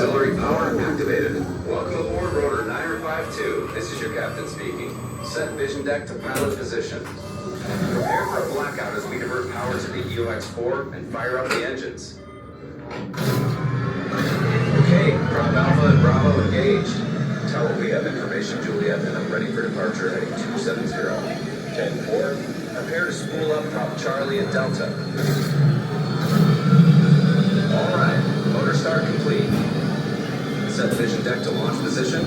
Auxiliary power activated. Welcome aboard rotor 9052. This is your captain speaking. Set vision deck to pilot position. Prepare for a blackout as we divert power to the EOX-4 and fire up the engines. Okay, Prop Alpha and Bravo engaged. Tower, we have information, Juliet, and I'm ready for departure heading 270. 10-4, prepare to spool up Prop Charlie and Delta. All right, motor start complete. Set vision deck to launch position.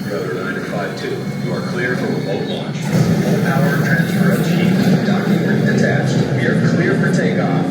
Rotor 9052, you are clear for remote launch. Full power transfer achieved. Docking ring detached. We are clear for takeoff.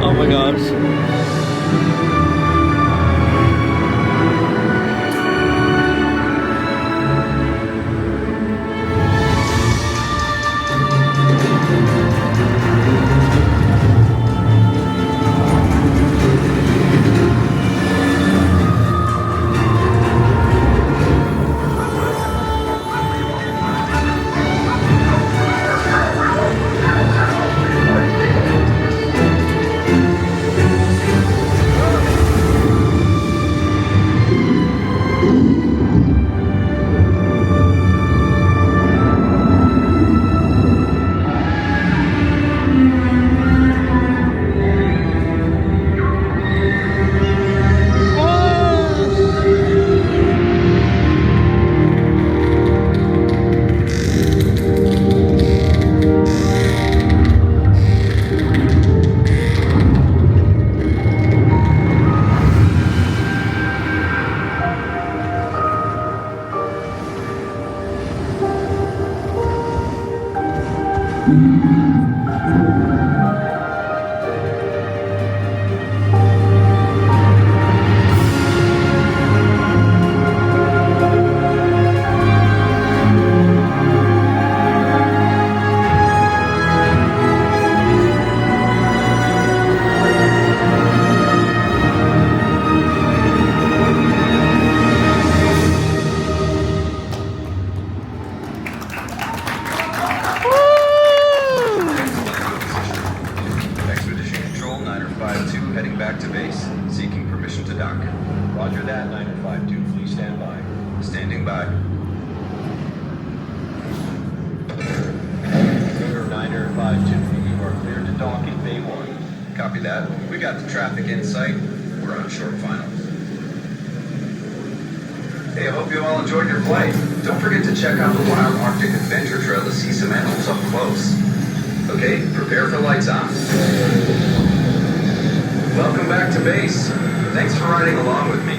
Oh my gosh. Niner 5-2 heading back to base, seeking permission to dock. Roger that, Niner 5-2. Please stand by. Standing by. Cougar Niner 5-2, you are cleared to dock in Bay 1. Copy that. We got the traffic in sight. We're on short final. Hey, I hope you all enjoyed your flight. Don't forget to check out the Wild Arctic Adventure Trail to see some animals up close. Okay, prepare for lights on. Welcome back to base. Thanks for riding along with me.